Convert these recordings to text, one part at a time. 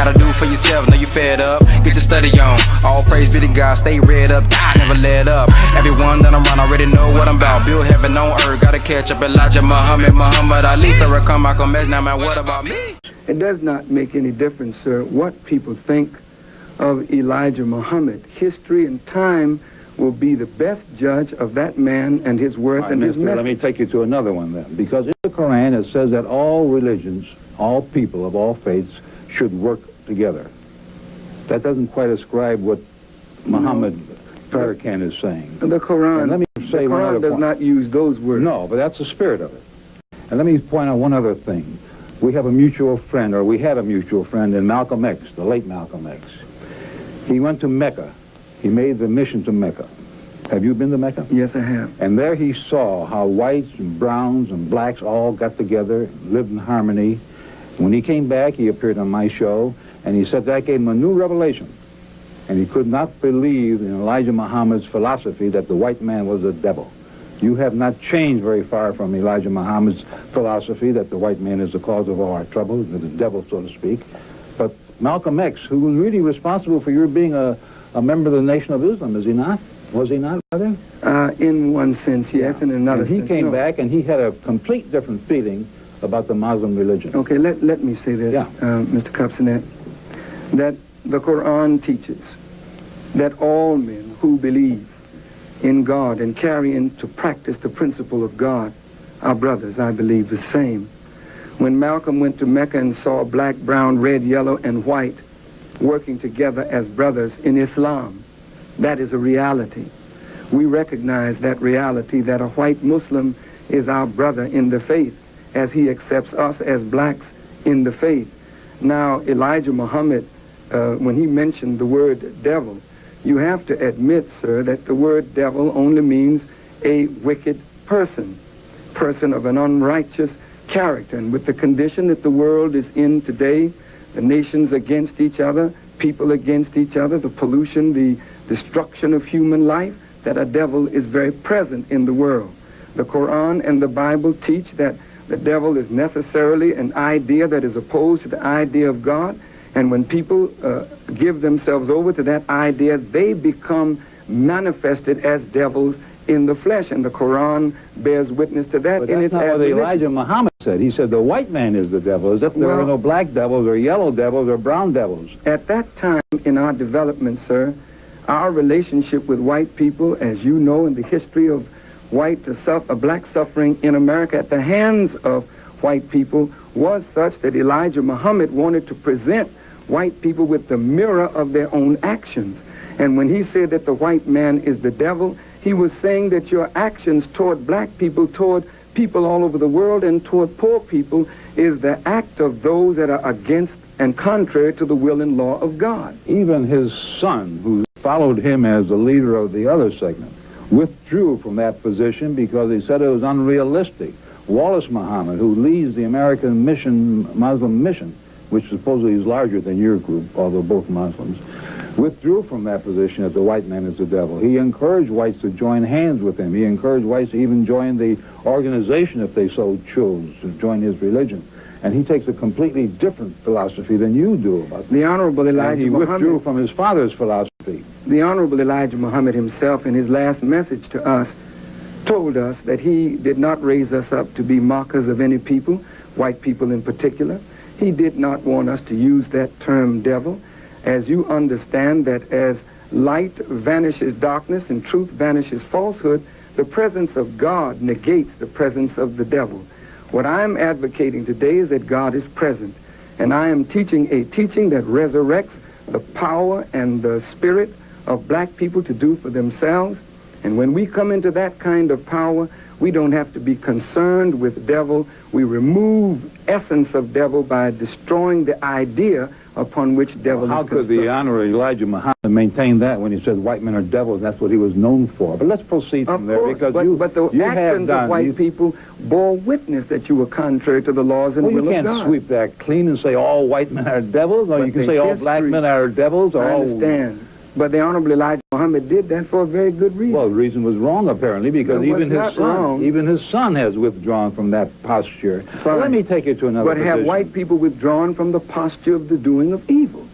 gotta do for yourself, know you fed up. Get your study on. All praise be to God, stay read up. God never let up. Everyone that I'm around already know what I'm about. Build heaven on earth, gotta catch up Elijah, Muhammad Ali, Farrakhan, Malcolm X. Now man, what about me? It does not make any difference, sir, what people think of Elijah Muhammad. History and time will be the best judge of that man and his worth and his message. Let me take you to another one then. Because in the Quran it says that all religions, all people of all faiths should work together. That doesn't quite ascribe what Muhammad Farrakhan is saying. The Quran, and let me say the Quran does not use those words. No, but that's the spirit of it. And let me point out one other thing. We have a mutual friend, or we had a mutual friend in Malcolm X, the late Malcolm X. He went to Mecca. He made the mission to Mecca. Have you been to Mecca? Yes, I have. And there he saw how whites and browns and blacks all got together, lived in harmony. When he came back, he appeared on my show, and he said that gave him a new revelation. And he could not believe in Elijah Muhammad's philosophy that the white man was the devil. You have not changed very far from Elijah Muhammad's philosophy that the white man is the cause of all our trouble, the devil, so to speak. But Malcolm X, who was really responsible for your being a member of the Nation of Islam, is he not? Was he not, rather? In one sense, yes, and in another sense, he came back and he had a complete different feeling about the Muslim religion. Okay, let me say this, Mr. Cupsonet, that the Quran teaches that all men who believe in God and carry into practice the principle of God are brothers, I believe the same. When Malcolm went to Mecca and saw black, brown, red, yellow, and white working together as brothers in Islam, that is a reality. We recognize that reality, that a white Muslim is our brother in the faith, as he accepts us as blacks in the faith. Now, Elijah Muhammad, when he mentioned the word devil, you have to admit, sir, that the word devil only means a wicked person of an unrighteous character. And with the condition that the world is in today, the nations against each other, people against each other, the pollution, the destruction of human life, that a devil is very present in the world. The Quran and the Bible teach that the devil is necessarily an idea that is opposed to the idea of God. And when people give themselves over to that idea, they become manifested as devils in the flesh. And the Quran bears witness to that. But that's not what Elijah Muhammad said. He said the white man is the devil, as if there were no black devils or yellow devils or brown devils. At that time in our development, sir, our relationship with white people, as you know, in the history of black suffering in America at the hands of white people, was such that Elijah Muhammad wanted to present white people with the mirror of their own actions. And when he said that the white man is the devil, he was saying that your actions toward black people, toward people all over the world, and toward poor people is the act of those that are against and contrary to the will and law of God. Even his son, who followed him as the leader of the other segment, withdrew from that position because he said it was unrealistic. Wallace Muhammad, who leads the American Muslim mission, which supposedly is larger than your group, although both Muslims, withdrew from that position that the white man is the devil. He encouraged whites to join hands with him. He encouraged whites to even join the organization if they so chose, to join his religion. And he takes a completely different philosophy than you do about the Honorable Elijah Muhammad. He withdrew from his father's philosophy. The Honorable Elijah Muhammad himself, in his last message to us, told us that he did not raise us up to be mockers of any people, white people in particular. He did not want us to use that term devil. As you understand that as light vanishes darkness and truth vanishes falsehood, the presence of God negates the presence of the devil. What I'm advocating today is that God is present, and I am teaching a teaching that resurrects the power and the spirit of black people to do for themselves. And when we come into that kind of power, we don't have to be concerned with devil. We remove essence of devil by destroying the idea upon which devil is constructed. How could the Honorable Elijah Muhammad maintain that when he said white men are devils? That's what he was known for. But let's proceed from there, because but the actions of white people bore witness that you were contrary to the laws and will of God. You can't sweep that clean and say all white men are devils, or you can say all black men are devils, or I understand. But the Honorable Elijah Muhammad did that for a very good reason. Well, the reason was wrong, apparently, because even his son has withdrawn from that posture. Well, let me take you to another position. But have white people withdrawn from the posture of the doing of evil?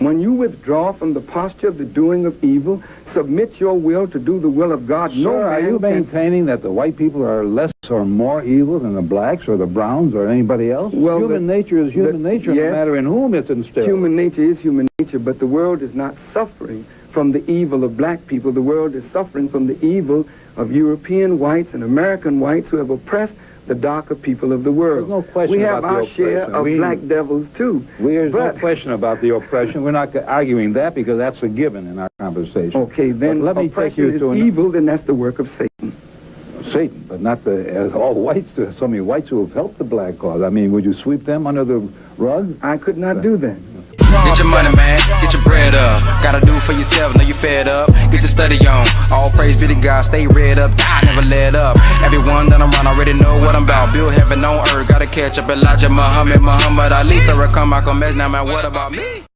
When you withdraw from the posture of the doing of evil, submit your will to do the will of God. Sir, are you maintaining that the white people are less or more evil than the blacks or the browns or anybody else? Well, human nature is human nature, yes, no matter in whom it's instilled. Human nature is human nature, but the world is not suffering from the evil of black people. The world is suffering from the evil of European whites and American whites who have oppressed the darker people of the world. There's no question we have about our the share of black devils too. There's no question about the oppression. We're not arguing that because that's a given in our conversation. Okay, then let me take you to evil, then that's the work of Satan. Satan, but not all whites. There's so many whites who have helped the black cause. I mean, would you sweep them under the rug? I could not do that. Get your money, man, get your bread up. Gotta do for yourself, know you fed up. Get your study on, all praise be to God. Stay read up, die, never let up. Everyone that I'm around already know what I'm about. Build heaven on earth, gotta catch up Elijah, Muhammad Ali, Farrakhan, Malcolm X. Now man, what about me?